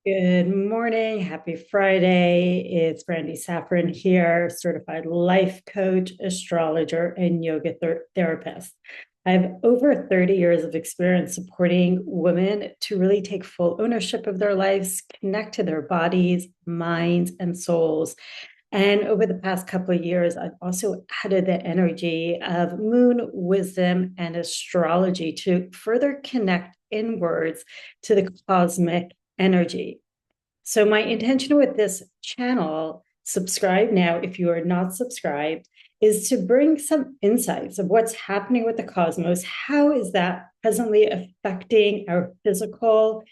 Good morning. Happy Friday. It's Brandee Safran here, certified life coach, astrologer, and yoga therapist. I have over 30 years of experience supporting women to really take full ownership of their lives, connect to their bodies, minds, and souls. And over the past couple of years, I've also added the energy of moon wisdom and astrology to further connect inwards to the cosmic energy. So my intention with this channel, subscribe now if you are not subscribed, is to bring some insights of what's happening with the cosmos. How is that presently affecting our physical,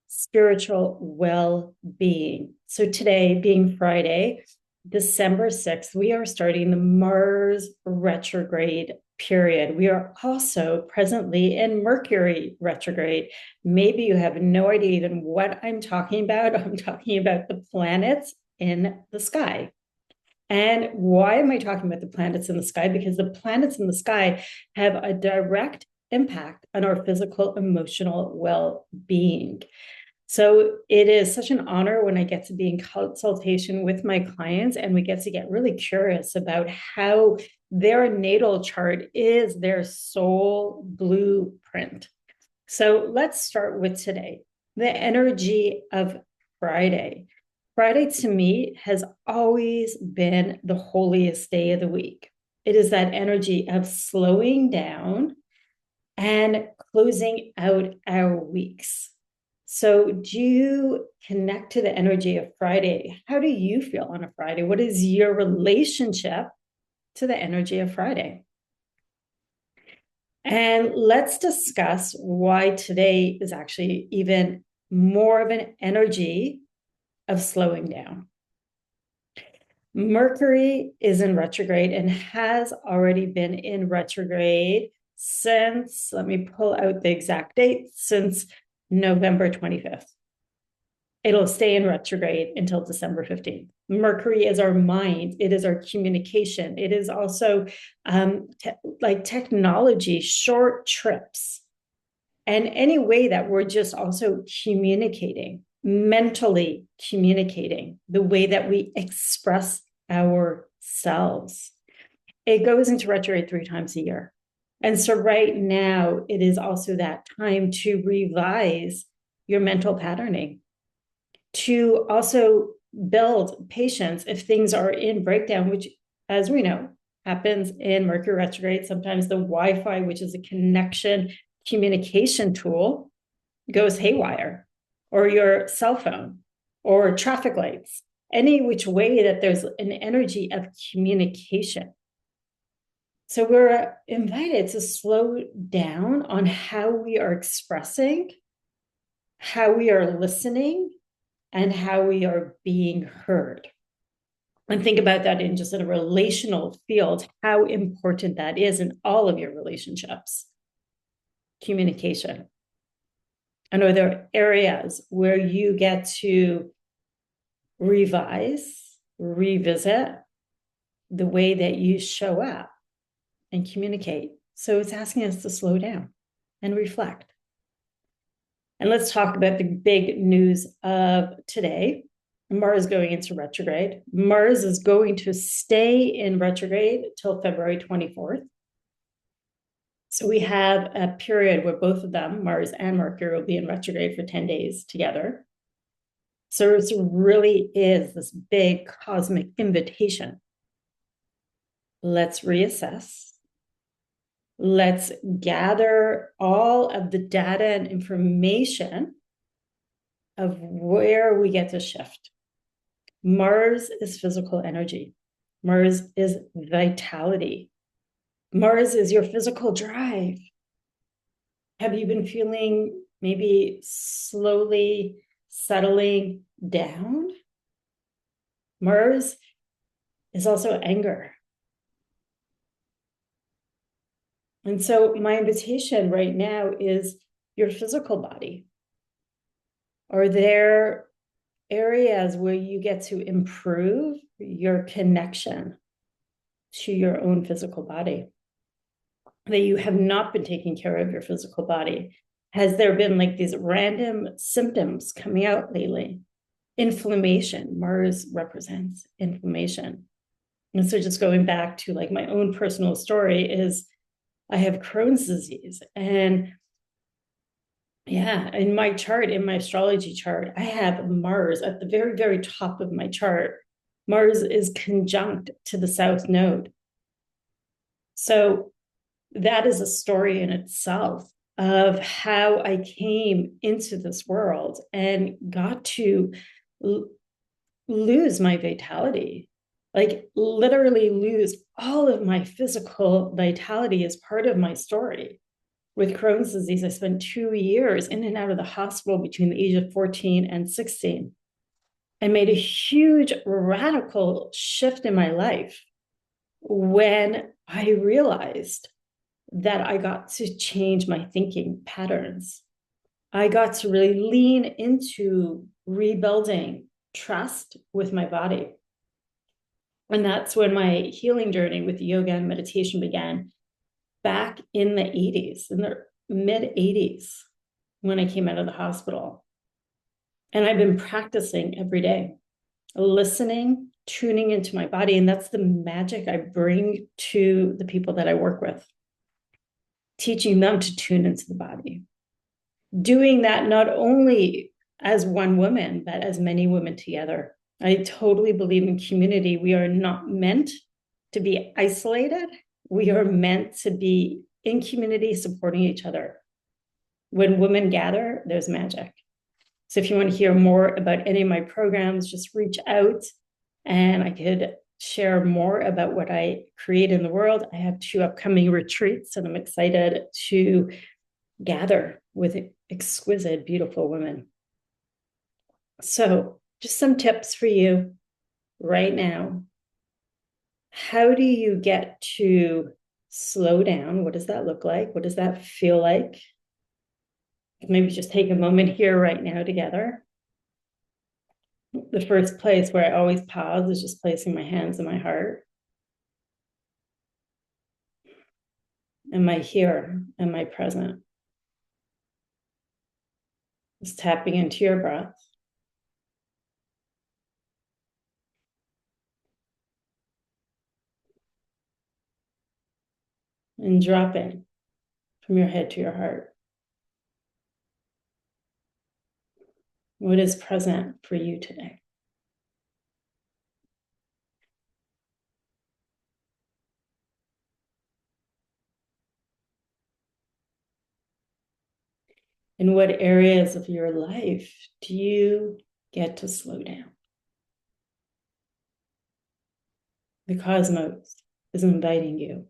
spiritual well-being? So today, being Friday, December 6th, we are starting the Mars retrograde period. We are also presently in Mercury retrograde. Maybe you have no idea even what I'm talking about. I'm talking about the planets in the sky. And why am I talking about the planets in the sky? Because the planets in the sky have a direct impact on our physical, emotional well-being. So it is such an honor when I get to be in consultation with my clients and we get to get really curious about how their natal chart is their soul blueprint. So let's start with today, the energy of Friday. Friday to me has always been the holiest day of the week. It is that energy of slowing down and closing out our weeks. So, do you connect to the energy of Friday? How do you feel on a Friday? What is your relationship to the energy of Friday? And let's discuss why today is actually even more of an energy of slowing down. Mercury is in retrograde and has already been in retrograde since, let me pull out the exact date, since November 25th. It'll stay in retrograde until December 15th. Mercury is our mind. It is our communication. It is also like technology, short trips, and any way that we're just also communicating, mentally communicating, the way that we express ourselves. It goes into retrograde 3 times a year. And so right now, it is also that time to revise your mental patterning, to also build patience if things are in breakdown, which, as we know, happens in Mercury retrograde. Sometimes the Wi-Fi, which is a connection communication tool, goes haywire, or your cell phone, or traffic lights, any which way that there's an energy of communication. So we're invited to slow down on how we are expressing, how we are listening, and how we are being heard. And think about that in just a relational field, how important that is in all of your relationships. Communication. And are there areas where you get to revise, revisit the way that you show up and communicate? So it's asking us to slow down and reflect. And let's talk about the big news of today. Mars going into retrograde. Mars is going to stay in retrograde till February 24th. So we have a period where both of them, Mars and Mercury, will be in retrograde for 10 days together. So it really is this big cosmic invitation. Let's reassess. Let's gather all of the data and information of where we get to shift. Mars is physical energy. Mars is vitality. Mars is your physical drive. Have you been feeling maybe slowly settling down? Mars is also anger. And so my invitation right now is your physical body. Are there areas where you get to improve your connection to your own physical body? That you have not been taking care of your physical body? Has there been like these random symptoms coming out lately? Inflammation. Mars represents inflammation. And so just going back to like my own personal story is I have Crohn's disease. And yeah, in my chart, in my astrology chart, I have Mars at the very, very top of my chart. Mars is conjunct to the South Node. So that is a story in itself of how I came into this world and got to lose my vitality, like literally lose all of my physical vitality as part of my story. With Crohn's disease, I spent 2 years in and out of the hospital between the age of 14 and 16. I made a huge radical shift in my life when I realized that I got to change my thinking patterns. I got to really lean into rebuilding trust with my body. And that's when my healing journey with yoga and meditation began back in the 80s, in the mid 80s, when I came out of the hospital. And I've been practicing every day, listening, tuning into my body. And that's the magic I bring to the people that I work with, teaching them to tune into the body. Doing that not only as one woman, but as many women together. I totally believe in community. We are not meant to be isolated. We are meant to be in community, supporting each other. When women gather, there's magic. So if you want to hear more about any of my programs, just reach out and I could share more about what I create in the world. I have 2 upcoming retreats and I'm excited to gather with exquisite, beautiful women. So just some tips for you right now. How do you get to slow down? What does that look like? What does that feel like? Maybe just take a moment here right now together. The first place where I always pause is just placing my hands in my heart. Am I here? Am I present? Just tapping into your breath. And dropping from your head to your heart. What is present for you today? In what areas of your life do you get to slow down? The cosmos is inviting you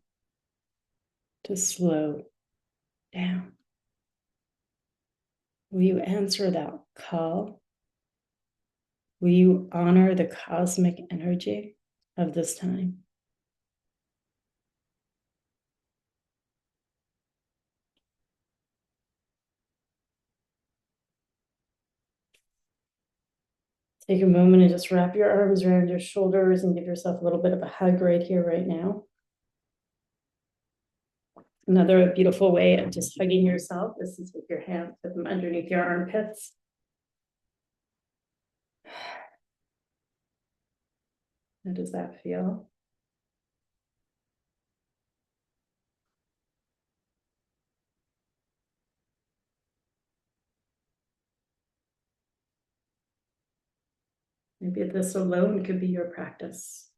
to slow down. Will you answer that call? Will you honor the cosmic energy of this time? Take a moment and just wrap your arms around your shoulders and give yourself a little bit of a hug right here, right now. Another beautiful way of just hugging yourself is to take your hands, put them underneath your armpits. How does that feel? Maybe this alone could be your practice.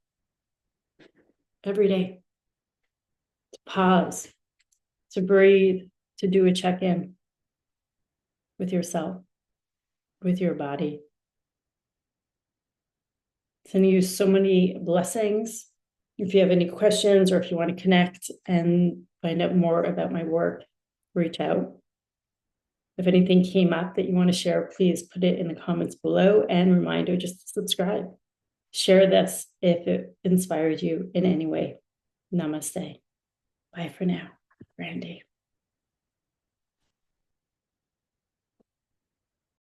Every day. To pause, to breathe, to do a check-in with yourself, with your body. Sending you so many blessings. If you have any questions or if you want to connect and find out more about my work, reach out. If anything came up that you want to share, please put it in the comments below, and reminder, just subscribe. Share this if it inspired you in any way. Namaste. Bye for now. Brandee.